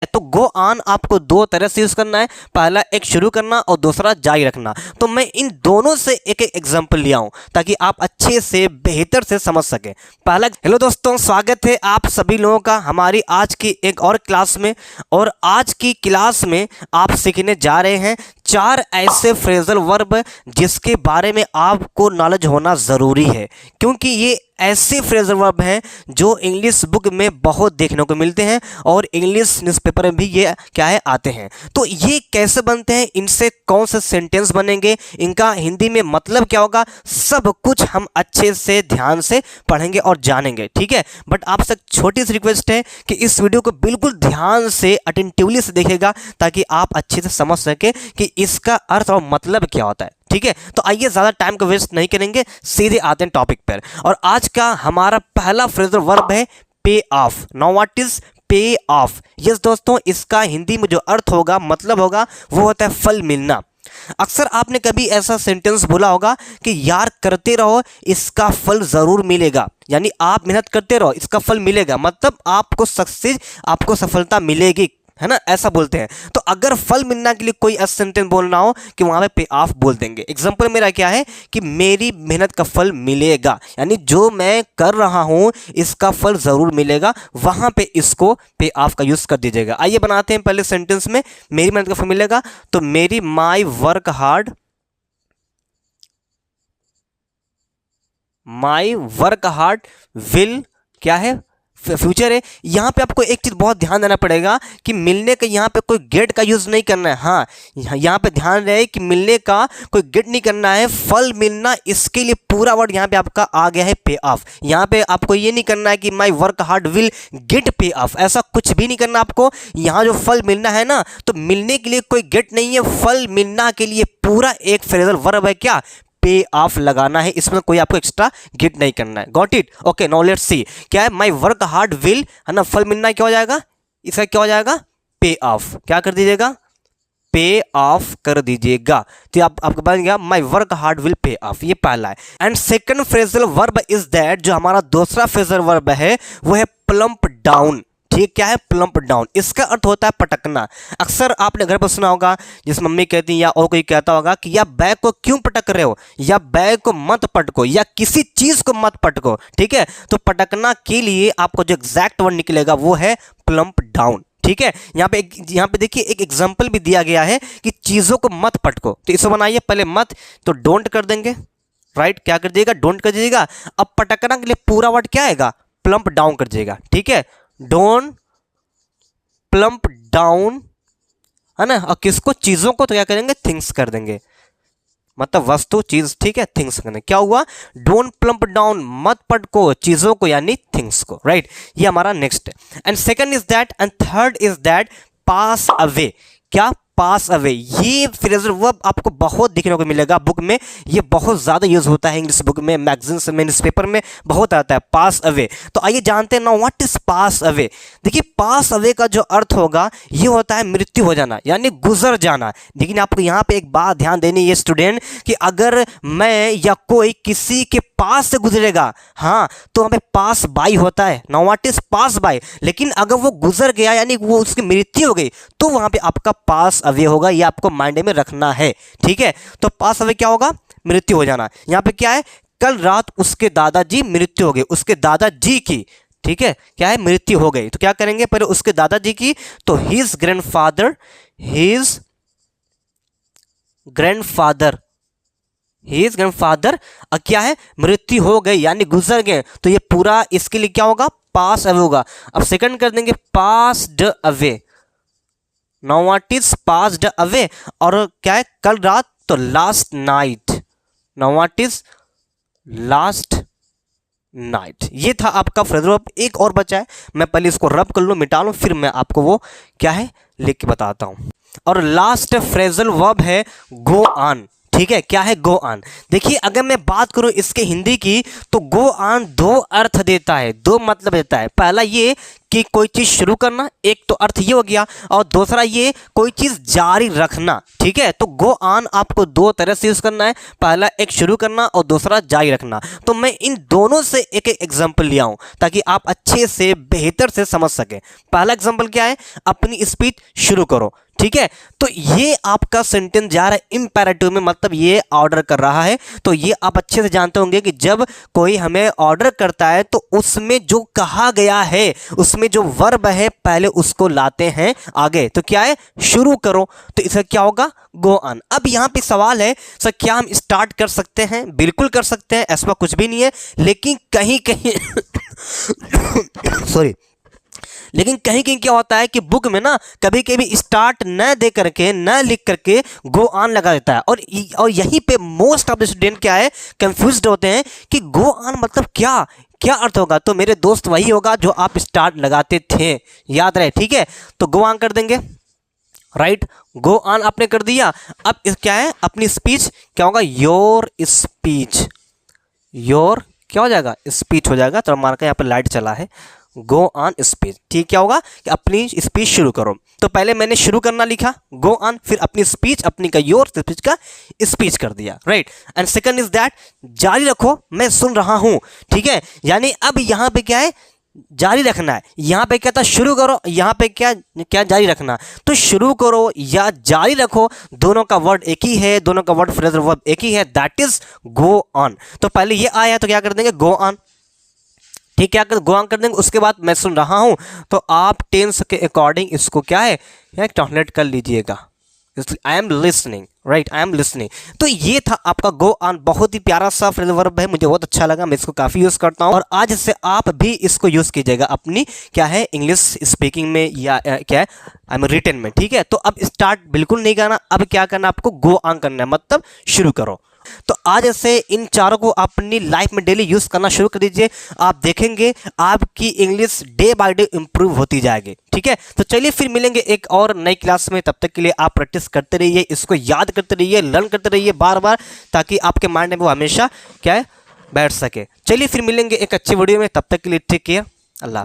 तो go on आपको दो तरह से यूज करना है, पहला एक शुरू करना और दूसरा जारी रखना। तो मैं इन दोनों से एक एक एग्जांपल लिया हूं ताकि आप अच्छे से बेहतर से समझ सकें। पहला, हेलो दोस्तों, स्वागत है आप सभी लोगों का हमारी आज की एक और क्लास में। और आज की क्लास में आप सीखने जा रहे हैं 4 ऐसे फ्रेजल वर्ब जिसके बारे में आपको नॉलेज होना ज़रूरी है, क्योंकि ये ऐसे फ्रेजल वर्ब हैं जो इंग्लिश बुक में बहुत देखने को मिलते हैं और इंग्लिश न्यूज़पेपर में भी ये क्या है आते हैं। तो ये कैसे बनते हैं, इनसे कौन से सेंटेंस बनेंगे, इनका हिंदी में मतलब क्या होगा, सब कुछ हम अच्छे से ध्यान से पढ़ेंगे और जानेंगे, ठीक है। बट आपसे छोटी सी रिक्वेस्ट है कि इस वीडियो को बिल्कुल ध्यान से अटेंटिवली से देखेगा ताकि आप अच्छे से समझ सके कि इसका अर्थ और मतलब क्या होता है, ठीक है। तो आइए ज़्यादा टाइम को वेस्ट नहीं करेंगे, सीधे आते हैं टॉपिक पर। और आज का हमारा पहला फ्रेजल वर्ब है पे ऑफ। नाउ व्हाट इज पे ऑफ? यस दोस्तों, इसका हिंदी में जो अर्थ होगा, मतलब होगा, वो होता है फल मिलना। अक्सर आपने कभी ऐसा सेंटेंस बोला होगा कि यार करते रहो इसका फल जरूर मिलेगा, यानी आप मेहनत करते रहो इसका फल मिलेगा, मतलब आपको सक्सेस, आपको सफलता मिलेगी, है ना, ऐसा बोलते हैं। तो अगर फल मिलना के लिए कोई ऐसा सेंटेंस बोलना हो कि वहां पे ऑफ बोल देंगे। एग्जांपल मेरा क्या है कि मेरी मेहनत का फल मिलेगा, यानी जो मैं कर रहा हूं इसका फल जरूर मिलेगा, वहां पे इसको पे ऑफ का यूज कर दीजिएगा। आइए बनाते हैं पहले सेंटेंस में मेरी मेहनत का फल मिलेगा। तो मेरी my work hard, my work hard will क्या है, फ्यूचर है। यहाँ पे आपको एक चीज़ बहुत ध्यान देना पड़ेगा कि मिलने का यहाँ पे कोई गेट का यूज़ नहीं करना है। हाँ, यहाँ पे ध्यान रहे कि मिलने का कोई गेट नहीं करना है, फल मिलना, इसके लिए पूरा वर्ड यहाँ पे आपका आ गया है पे ऑफ। यहाँ पे आपको ये नहीं करना है कि my work hard will get पे ऑफ, ऐसा कुछ भी नहीं करना आपको। यहाँ जो फल मिलना है ना, तो मिलने के लिए कोई गेट नहीं है, फल मिलना के लिए पूरा एक फ्रेजल वर्ब है क्या, पे ऑफ लगाना है, इसमें कोई आपको एक्स्ट्रा गेट नहीं करना है। Got it? Okay, now let's see क्या है, माय वर्क हार्ड विल, है ना, फल मिलना क्या हो जाएगा, इसका क्या हो जाएगा, पे ऑफ। क्या कर दीजिएगा, पे ऑफ कर दीजिएगा। तो आपको बन गया my work hard will pay of, ये पहला है। And second phrasal verb is that, जो हमारा दूसरा फ्रेजल वर्ब है वो है प्लम्प डाउन। ठीक, क्या है, प्लम्प डाउन, इसका अर्थ होता है पटकना। अक्सर आपने घर पर सुना होगा जिस मम्मी कहती है या और कोई कहता होगा कि या बैग को क्यों पटक रहे हो, या बैग को मत पटको, या किसी चीज को मत पटको, ठीक है। तो पटकना के लिए आपको जो एग्जैक्ट वर्ड निकलेगा वो है प्लम्प डाउन, ठीक है। यहाँ पे देखिए एक एग्जाम्पल भी दिया गया है कि चीजों को मत पटको। तो इसको बनाइए, पहले मत तो डोंट कर देंगे, राइट, क्या कर दीजिएगा, डोंट कर दीजिएगा। अब पटकना के लिए पूरा वर्ड क्या आएगा, प्लम्प डाउन कर दीजिएगा, ठीक है, डोंट प्लम्प डाउन, है ना। और किसको, चीजों को तो क्या करेंगे, थिंग्स कर देंगे, मतलब वस्तु चीज, ठीक है, थिंग्स करने। क्या हुआ, डोंट प्लम्प डाउन, मत पटको चीजों को, यानी थिंग्स को, राइट। ये हमारा नेक्स्ट है। And second is that, and third is that pass away. क्या, पास अवे, ये फ्रेजल वर्ब आपको बहुत दिखने को मिलेगा बुक में, ये बहुत ज़्यादा यूज होता है इंग्लिश बुक में, मैगजीन्स में, न्यूज़पेपर में बहुत आता है पास अवे। तो आइए जानते हैं ना व्हाट इज पास अवे। देखिए पास अवे का जो अर्थ होगा ये होता है मृत्यु हो जाना, यानी गुजर जाना। लेकिन आपको यहाँ पे एक बात ध्यान देनी है स्टूडेंट, कि अगर मैं या कोई किसी के पास से गुजरेगा, हाँ, तो हमें पास बाई होता है, now what is pass by. लेकिन अगर वो गुजर गया, यानी वो उसकी मृत्यु हो गई, तो वहां पे आपका पास अवे होगा, ये आपको माइंड में रखना है, ठीक है। तो पास अवे क्या होगा, मृत्यु हो जाना। यहाँ पे क्या है, कल रात उसके दादाजी मृत्यु हो गई, उसके दादाजी की, ठीक है, क्या है, मृत्यु हो गई। तो क्या करेंगे, पहले उसके दादाजी की, तो his grandfather, his grandfather, his grandfather क्या है, मृत्यु हो गई, यानी गुजर गए, तो ये पूरा इसके लिए क्या होगा, पास अवे होगा। अब सेकंड कर देंगे passed away, now what is passed away. और क्या है, कल रात, तो last night, now what is last night. ये था आपका फ्रेजल वर्ब। एक और बचा है, मैं पहले इसको रब कर लूँ, मिटा लूँ, फिर मैं आपको वो क्या है लिख के बताता हूँ। और लास्ट फ्रेजल वर्ब है गो ऑन, ठीक है, क्या है गो ऑन। देखिए अगर मैं बात करूं इसके हिंदी की तो गो ऑन दो अर्थ देता है, दो मतलब देता है। पहला ये कि कोई चीज़ शुरू करना, एक तो अर्थ ये हो गया, और दूसरा ये कोई चीज़ जारी रखना। ठीक है, तो गो ऑन आपको दो तरह से यूज़ करना है, पहला एक शुरू करना और दूसरा जारी रखना। तो मैं इन दोनों से एक एक एग्जाम्पल लिया हूँ ताकि आप अच्छे से बेहतर से समझ सकें। पहला एग्जाम्पल क्या है, अपनी स्पीच शुरू करो। ठीक है, तो ये आपका सेंटेंस जा रहा है इंपेरेटिव में, मतलब ये ऑर्डर कर रहा है। तो ये आप अच्छे से जानते होंगे कि जब कोई हमें ऑर्डर करता है तो उसमें जो कहा गया है, उसमें जो वर्ब है, पहले उसको लाते हैं आगे। तो क्या है, शुरू करो, तो इसका क्या होगा, गो ऑन। अब यहाँ पे सवाल है, सर क्या हम स्टार्ट कर सकते हैं? बिल्कुल कर सकते हैं, ऐसा कुछ भी नहीं है, लेकिन कहीं कहीं सॉरी, लेकिन कहीं कहीं क्या होता है कि बुक में ना कभी कभी स्टार्ट न दे करके, न लिख करके गो ऑन लगा देता है। और यहीं पे मोस्ट ऑफ द स्टूडेंट क्या है, कंफ्यूज्ड होते हैं कि गो ऑन मतलब क्या क्या अर्थ होगा। तो मेरे दोस्त वही होगा जो आप स्टार्ट लगाते थे, याद रहे। ठीक है, तो गो ऑन कर देंगे, राइट, गो ऑन आपने कर दिया। अब क्या है, अपनी स्पीच क्या होगा, योर स्पीच, योर क्या हो जाएगा, स्पीच हो जाएगा। तो हमारा यहाँ पर लाइट चला है, गो ऑन स्पीच। ठीक, क्या होगा कि अपनी स्पीच शुरू करो। तो पहले मैंने शुरू करना लिखा गो ऑन, फिर अपनी स्पीच, अपनी का योर स्पीच का स्पीच कर दिया, right. And second is that, जारी रखो, मैं सुन रहा हूं। ठीक है, यानी अब यहां पे क्या है, जारी रखना है। यहां पे क्या था, शुरू करो, यहां पे क्या क्या जारी रखना। तो शुरू करो या जारी रखो, दोनों का वर्ड एक ही है, दोनों का वर्ड फ्रेजल वर्ब एक ही है, दैट इज गो ऑन। तो पहले ये आया तो क्या कर देंगे, गो ऑन। ठीक, क्या कर, गो ऑन कर देंगे। उसके बाद मैं सुन रहा हूं, तो आप टेंस के अकॉर्डिंग इसको क्या है, ट्रांसलेट कर लीजिएगा, I am listening, right, I am listening. तो ये था आपका गो ऑन, बहुत ही प्यारा सा फ्रेजल वर्ब है, मुझे बहुत अच्छा लगा, मैं इसको काफ़ी यूज़ करता हूँ। और आज से आप भी इसको यूज़ कीजिएगा अपनी क्या है, इंग्लिश स्पीकिंग में या क्या है, आई मीन रिटन में। ठीक है, तो अब स्टार्ट बिल्कुल नहीं करना, अब क्या करना, आपको गो ऑन करना है, मतलब शुरू करो। तो आज से इन चारों को अपनी लाइफ में डेली यूज करना शुरू कर दीजिए, आप देखेंगे आपकी English day by day improve होती जाएगी। ठीक है, तो चलिए फिर मिलेंगे एक और नई क्लास में, तब तक के लिए आप प्रैक्टिस करते रहिए, इसको याद करते रहिए, लर्न करते रहिए बार बार, ताकि आपके माइंड में वो हमेशा क्या है, बैठ सके। चलिए फिर मिलेंगे एक अच्छी वीडियो में, तब तक के लिए टेक केयर।